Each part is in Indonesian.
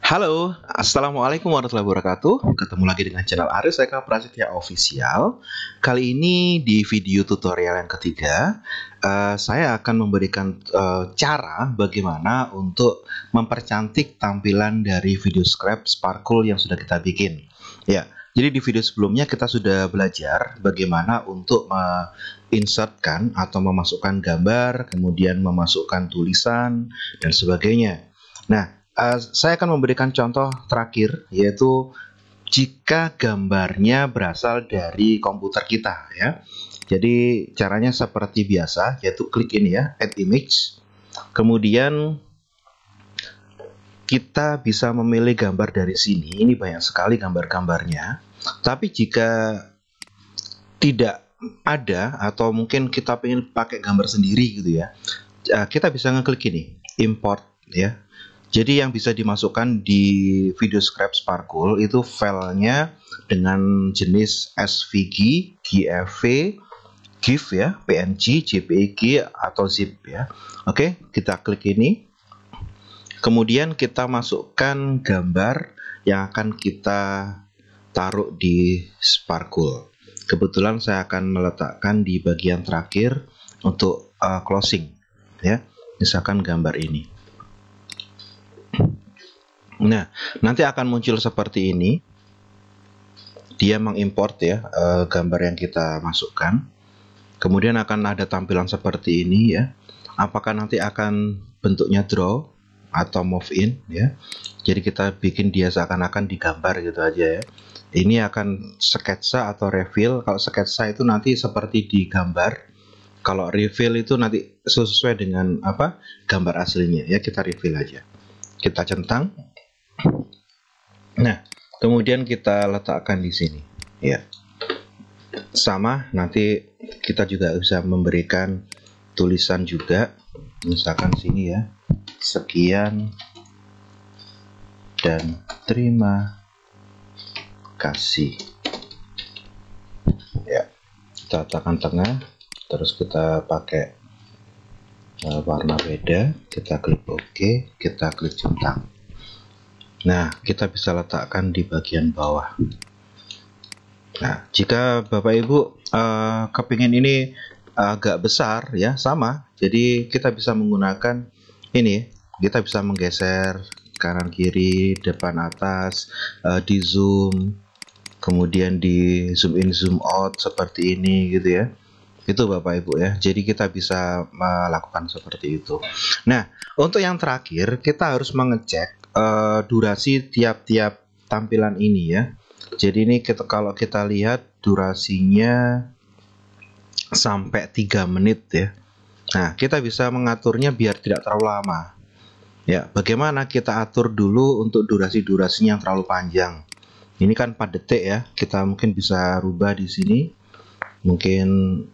Halo, Assalamualaikum warahmatullahi wabarakatuh. Ketemu lagi dengan channel Aris Eka Prasetya Official. Kali ini di video tutorial yang ketiga, saya akan memberikan cara bagaimana untuk mempercantik tampilan dari video scrap Sparkle yang sudah kita bikin. Ya, jadi di video sebelumnya kita sudah belajar bagaimana untuk menginsertkan atau memasukkan gambar, kemudian memasukkan tulisan dan sebagainya. Nah, saya akan memberikan contoh terakhir, yaitu jika gambarnya berasal dari komputer kita, ya. Jadi caranya seperti biasa, yaitu klik ini ya, Add Image. Kemudian kita bisa memilih gambar dari sini. Ini banyak sekali gambar-gambarnya. Tapi jika tidak ada atau mungkin kita ingin pakai gambar sendiri gitu ya, kita bisa ngeklik ini, Import ya. Jadi yang bisa dimasukkan di video scrap Sparkle itu filenya dengan jenis SVG, GIF, GIF ya, PNG, JPEG atau zip ya. Oke, kita klik ini. Kemudian kita masukkan gambar yang akan kita taruh di Sparkle. Kebetulan saya akan meletakkan di bagian terakhir untuk closing ya. Misalkan gambar ini. Nah, nanti akan muncul seperti ini. Dia mengimport ya gambar yang kita masukkan. Kemudian akan ada tampilan seperti ini ya. Apakah nanti akan bentuknya draw atau move in ya. Jadi kita bikin dia seakan-akan digambar gitu aja ya. Ini akan sketsa atau reveal. Kalau sketsa itu nanti seperti digambar. Kalau reveal itu nanti sesuai dengan apa gambar aslinya ya. Kita reveal aja. Kita centang. Nah, kemudian kita letakkan di sini, ya. Sama, nanti kita juga bisa memberikan tulisan juga, misalkan sini ya, sekian dan terima kasih. Ya, kita letakkan tengah, terus kita pakai warna beda, kita klik OK, kita klik centang. Nah, kita bisa letakkan di bagian bawah. Nah, jika Bapak Ibu kepingin ini agak besar ya, sama. Jadi kita bisa menggunakan ini. Kita bisa menggeser kanan kiri, depan atas, di zoom, kemudian di zoom in zoom out seperti ini gitu ya. Itu Bapak Ibu ya. Jadi kita bisa melakukan seperti itu. Nah, untuk yang terakhir kita harus mengecek durasi tiap-tiap tampilan ini ya. Jadi ini kalau kita lihat durasinya sampai 3 menit ya. Nah, kita bisa mengaturnya biar tidak terlalu lama. Ya, bagaimana kita atur dulu untuk durasi-durasinya yang terlalu panjang. Ini kan 4 detik ya. Kita mungkin bisa rubah di sini. Mungkin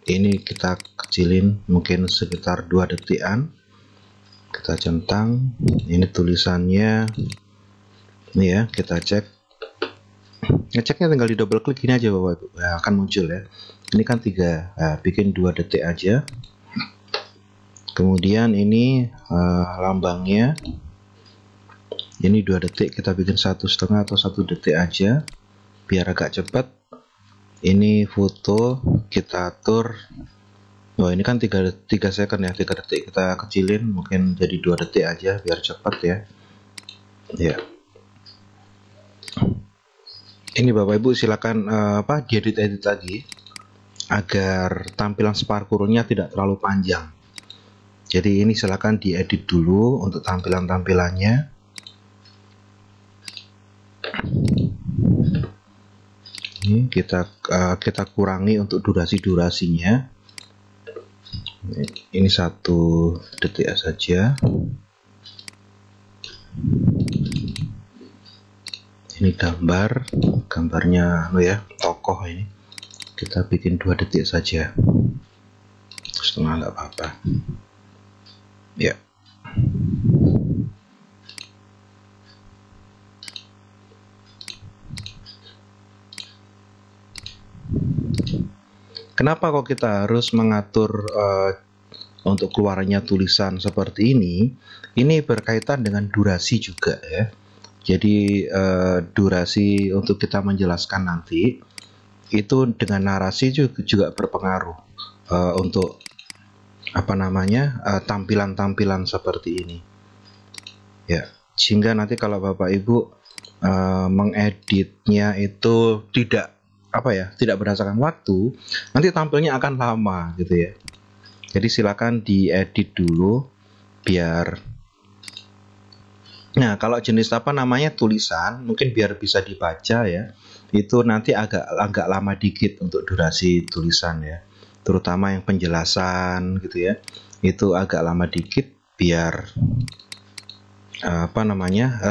ini kita kecilin mungkin sekitar 2 detikan. Kita centang, ini tulisannya, ini ya, kita cek. Ngeceknya tinggal di double klik ini aja Bapak Ibu, nah, akan muncul ya. Ini kan 3, nah, bikin 2 detik aja. Kemudian ini lambangnya, ini 2 detik, kita bikin 1,5 atau 1 detik aja, biar agak cepat. Ini foto, kita atur. Oh, ini kan 3 second ya, 3 detik kita kecilin mungkin jadi 2 detik aja biar cepat ya. Ya. Ini Bapak Ibu silakan diedit-edit lagi agar tampilan Sparkle-nya tidak terlalu panjang. Jadi ini silakan diedit dulu untuk tampilan-tampilannya. Ini kita kurangi untuk durasi-durasinya. Ini 1 detik saja. Ini gambarnya ya, tokoh ini. Kita bikin 2 detik saja. Setengah nggak apa-apa. Ya. Kenapa kok kita harus mengatur untuk keluarnya tulisan seperti ini? Ini berkaitan dengan durasi juga ya. Jadi durasi untuk kita menjelaskan nanti itu dengan narasi juga berpengaruh untuk tampilan-tampilan seperti ini ya, sehingga nanti kalau Bapak Ibu mengeditnya itu tidak berdasarkan waktu, nanti tampilnya akan lama gitu ya. Jadi silakan diedit dulu biar. Nah, kalau jenis tulisan, mungkin biar bisa dibaca ya, itu nanti agak lama dikit untuk durasi tulisan ya, terutama yang penjelasan gitu ya, itu agak lama dikit biar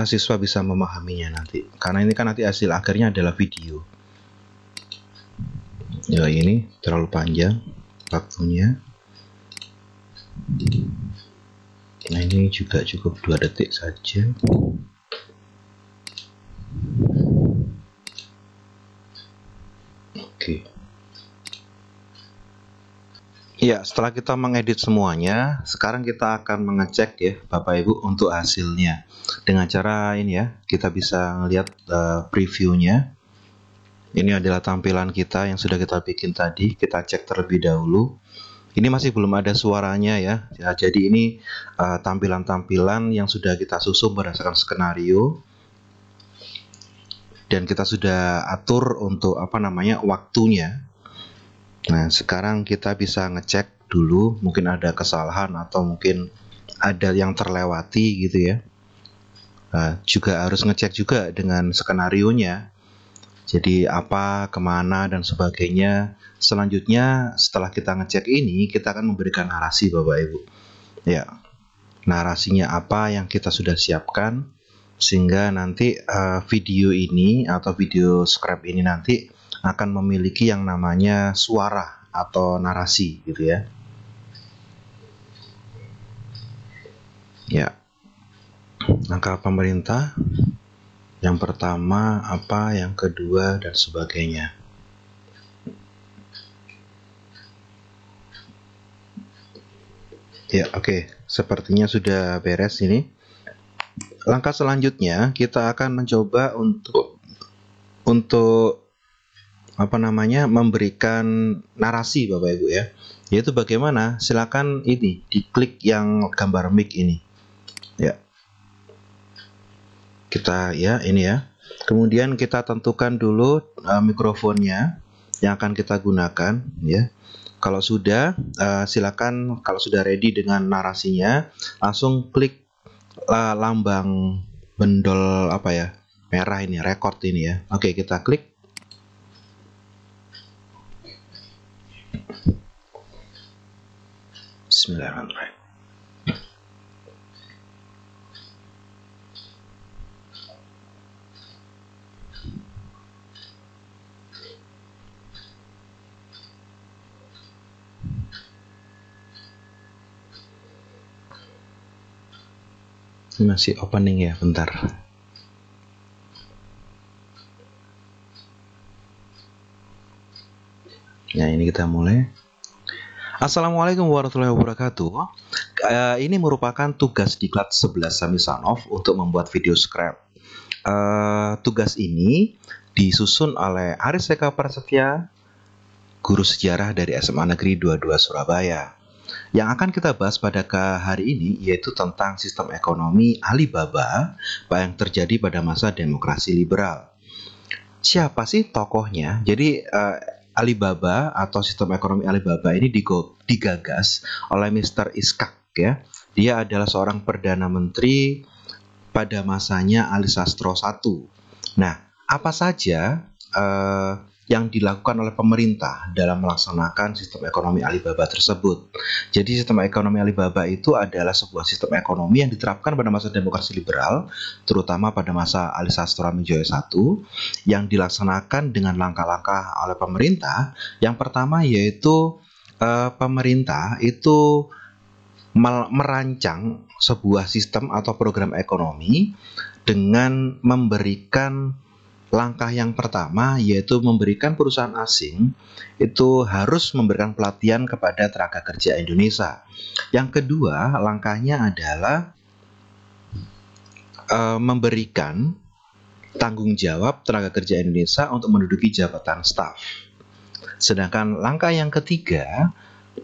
siswa bisa memahaminya nanti, karena ini kan nanti hasil akhirnya adalah video ya. Ini terlalu panjang waktunya. Nah, ini juga cukup 2 detik saja. Oke. Ya, setelah kita mengedit semuanya, sekarang kita akan mengecek ya Bapak Ibu untuk hasilnya. Dengan cara ini ya, kita bisa melihat previewnya. Ini adalah tampilan kita yang sudah kita bikin tadi. Kita cek terlebih dahulu. Ini masih belum ada suaranya ya. Jadi ini tampilan-tampilan yang sudah kita susun berdasarkan skenario, dan kita sudah atur untuk waktunya. Nah, sekarang kita bisa ngecek dulu, mungkin ada kesalahan atau mungkin ada yang terlewati gitu ya. Juga harus ngecek juga dengan skenarionya. Jadi apa, kemana, dan sebagainya. Selanjutnya setelah kita ngecek ini, kita akan memberikan narasi Bapak Ibu ya. Narasinya apa yang kita sudah siapkan, sehingga nanti video ini atau video script ini nanti akan memiliki yang namanya suara atau narasi gitu ya. Ya, langkah pemerintah yang pertama apa, yang kedua, dan sebagainya. Ya, oke. Sepertinya sudah beres ini. Langkah selanjutnya kita akan mencoba untuk memberikan narasi Bapak Ibu ya. Yaitu bagaimana? Silakan ini diklik yang gambar mic ini. Ya. Kita ya, ini ya. Kemudian kita tentukan dulu mikrofonnya yang akan kita gunakan ya. Kalau sudah, silakan kalau sudah ready dengan narasinya, langsung klik lambang bendol merah ini, record ini ya. Oke, kita klik. Bismillahirrahmanirrahim. Masih opening ya, bentar. Nah, ini kita mulai. Assalamualaikum warahmatullahi wabarakatuh. Ini merupakan tugas Diklat 11 Samisanov untuk membuat video script. Tugas ini disusun oleh Aris Eka Prasetya, guru sejarah dari SMA Negeri 22 Surabaya. Yang akan kita bahas pada hari ini yaitu tentang sistem ekonomi Alibaba yang terjadi pada masa demokrasi liberal. Siapa sih tokohnya? Jadi Alibaba atau sistem ekonomi Alibaba ini digagas oleh Mr. Iskak ya. Dia adalah seorang perdana menteri pada masanya Ali Sastro I. Nah, apa saja yang dilakukan oleh pemerintah dalam melaksanakan sistem ekonomi Alibaba tersebut? Jadi sistem ekonomi Alibaba itu adalah sebuah sistem ekonomi yang diterapkan pada masa demokrasi liberal, terutama pada masa Ali Sastro Amijoyo I, yang dilaksanakan dengan langkah-langkah oleh pemerintah. Yang pertama yaitu pemerintah itu merancang sebuah sistem atau program ekonomi dengan memberikan langkah yang pertama, yaitu memberikan perusahaan asing itu harus memberikan pelatihan kepada tenaga kerja Indonesia. Yang kedua, langkahnya adalah memberikan tanggung jawab tenaga kerja Indonesia untuk menduduki jabatan staf. Sedangkan langkah yang ketiga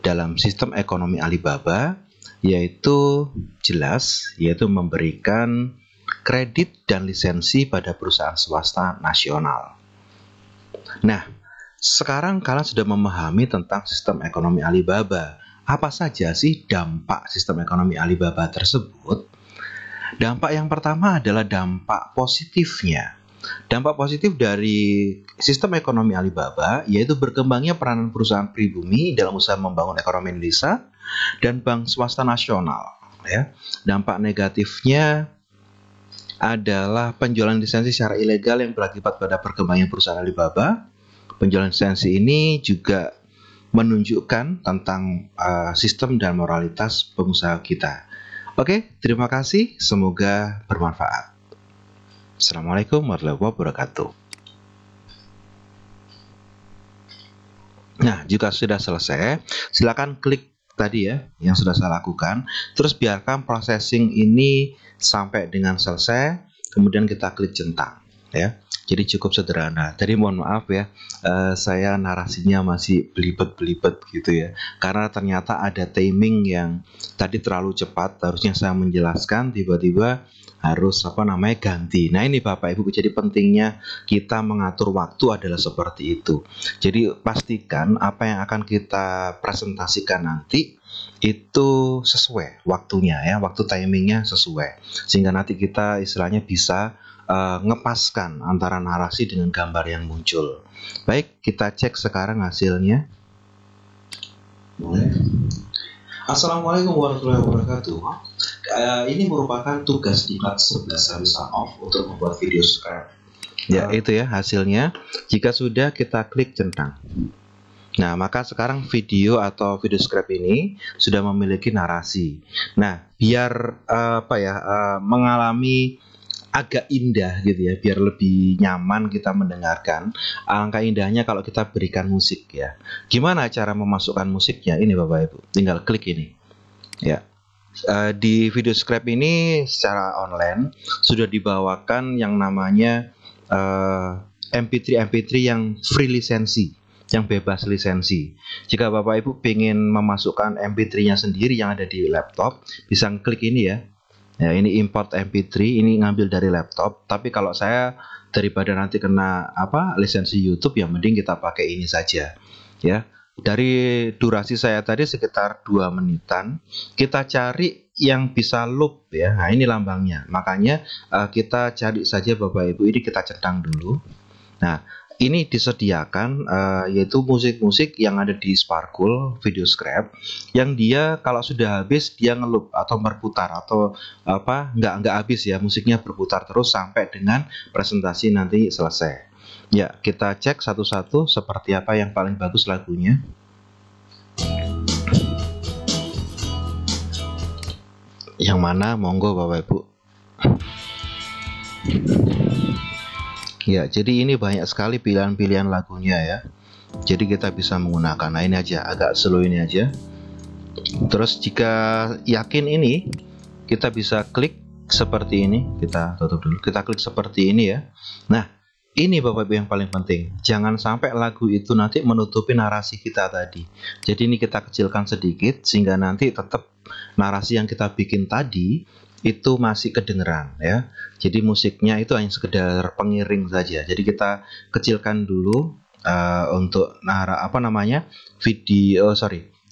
dalam sistem ekonomi Alibaba yaitu jelas, yaitu memberikan kredit dan lisensi pada perusahaan swasta nasional. Nah, sekarang kalian sudah memahami tentang sistem ekonomi Alibaba. Apa saja sih dampak sistem ekonomi Alibaba tersebut? Dampak yang pertama adalah dampak positifnya. Dampak positif dari sistem ekonomi Alibaba yaitu berkembangnya peranan perusahaan pribumi dalam usaha membangun ekonomi Indonesia dan bank swasta nasional. Ya. Dampak negatifnya adalah penjualan lisensi secara ilegal yang berakibat pada perkembangan perusahaan Alibaba. Penjualan lisensi ini juga menunjukkan tentang sistem dan moralitas pengusaha kita. Oke, terima kasih. Semoga bermanfaat. Assalamualaikum warahmatullahi wabarakatuh. Nah, jika sudah selesai, silakan klik tadi ya yang sudah saya lakukan. Terus biarkan processing ini sampai dengan selesai. Kemudian kita klik centang, ya. Jadi cukup sederhana. Tadi mohon maaf ya, saya narasinya masih belibet-belibet gitu ya. Karena ternyata ada timing yang tadi terlalu cepat. Harusnya saya menjelaskan, tiba-tiba harus ganti. Nah ini Bapak Ibu, jadi pentingnya kita mengatur waktu adalah seperti itu. Jadi pastikan apa yang akan kita presentasikan nanti itu sesuai waktunya ya, waktu timingnya sesuai, sehingga nanti kita istilahnya bisa ngepaskan antara narasi dengan gambar yang muncul. Baik, kita cek sekarang hasilnya. Boleh. Assalamualaikum warahmatullahi wabarakatuh. Ini merupakan tugas diklat 11 Harisa Off untuk membuat video script. Ya, itu ya hasilnya. Jika sudah, kita klik centang. Nah, maka sekarang video atau video script ini sudah memiliki narasi. Nah, biar mengalami agak indah gitu ya, biar lebih nyaman kita mendengarkan. Alangkah indahnya kalau kita berikan musik ya. Gimana cara memasukkan musiknya? Ini Bapak Ibu, tinggal klik ini. Ya. Di video script ini secara online sudah dibawakan yang namanya MP3 yang free lisensi, yang bebas lisensi. Jika Bapak Ibu ingin memasukkan MP3-nya sendiri yang ada di laptop, bisa klik ini ya. Ya, ini import MP3, ini ngambil dari laptop. Tapi kalau saya daripada nanti kena lisensi YouTube, ya mending kita pakai ini saja. Ya, dari durasi saya tadi sekitar 2 menitan. Kita cari yang bisa loop ya. Nah, ini lambangnya. Makanya kita cari saja Bapak Ibu, ini kita centang dulu. Nah, ini disediakan yaitu musik-musik yang ada di Sparkle video script yang dia kalau sudah habis dia ngeloop atau berputar atau nggak habis ya, musiknya berputar terus sampai dengan presentasi nanti selesai. Ya, kita cek satu-satu seperti apa yang paling bagus lagunya. Yang mana monggo Bapak Ibu. Ya, jadi ini banyak sekali pilihan-pilihan lagunya ya. Jadi kita bisa menggunakan. Nah, ini aja, agak slow ini aja. Terus jika yakin ini, kita bisa klik seperti ini. Kita tutup dulu. Kita klik seperti ini ya. Nah, ini Bapak Ibu yang paling penting. Jangan sampai lagu itu nanti menutupi narasi kita tadi. Jadi ini kita kecilkan sedikit sehingga nanti tetap narasi yang kita bikin tadi itu masih kedengeran ya. Jadi musiknya itu hanya sekedar pengiring saja. Jadi kita kecilkan dulu untuk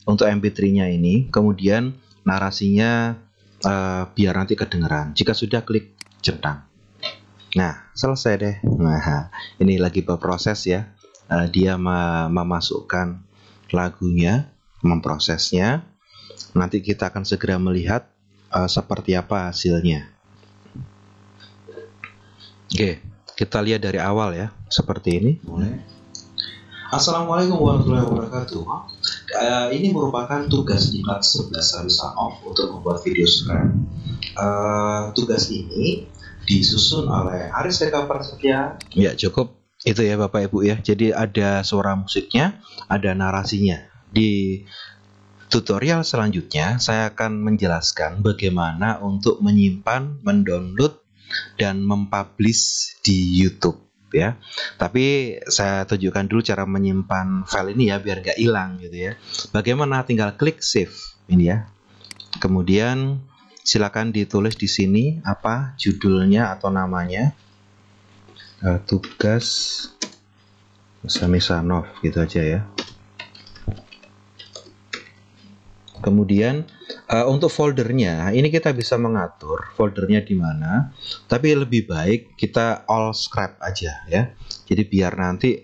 untuk MP3-nya ini. Kemudian narasinya biar nanti kedengeran. Jika sudah, klik centang. Nah, selesai deh. Nah, ini lagi berproses ya. Dia memasukkan lagunya, memprosesnya. Nanti kita akan segera melihat seperti apa hasilnya. Oke, kita lihat dari awal ya, seperti ini. Boleh. Assalamualaikum warahmatullahi wabarakatuh. Ini merupakan tugas diklat 11 Harisa Off untuk membuat video script. Tugas ini disusun oleh Aris Deka Prasetya. Ya, cukup itu ya Bapak Ibu ya. Jadi ada suara musiknya, ada narasinya. Di tutorial selanjutnya saya akan menjelaskan bagaimana untuk menyimpan, mendownload dan mempublish di YouTube ya. Tapi saya tunjukkan dulu cara menyimpan file ini ya, biar nggak hilang gitu ya. Bagaimana? Tinggal klik save ini ya. Kemudian silakan ditulis di sini apa judulnya atau namanya, tugas Samisanov gitu aja ya. Kemudian untuk foldernya ini kita bisa mengatur foldernya di mana, tapi lebih baik kita all scrap aja ya. Jadi biar nanti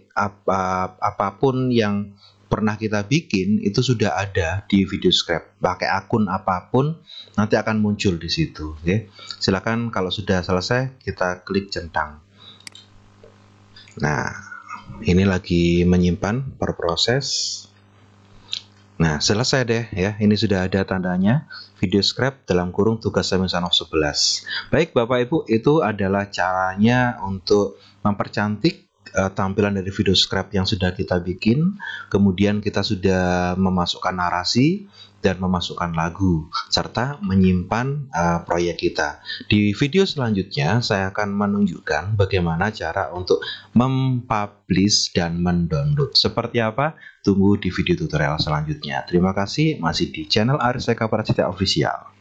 apapun yang pernah kita bikin itu sudah ada di video scrap. Pakai akun apapun nanti akan muncul di situ. Oke. Silakan kalau sudah selesai kita klik centang. Nah, ini lagi menyimpan berproses. Nah, selesai deh ya. Ini sudah ada tandanya video scrap dalam kurung tugas Samisanov 11. Baik Bapak Ibu, itu adalah caranya untuk mempercantik tampilan dari video scrap yang sudah kita bikin. Kemudian kita sudah memasukkan narasi dan memasukkan lagu serta menyimpan proyek kita. Di video selanjutnya saya akan menunjukkan bagaimana cara untuk mempublish dan mendownload. Seperti apa? Tunggu di video tutorial selanjutnya. Terima kasih, masih di channel Aris Eka Pracita Official.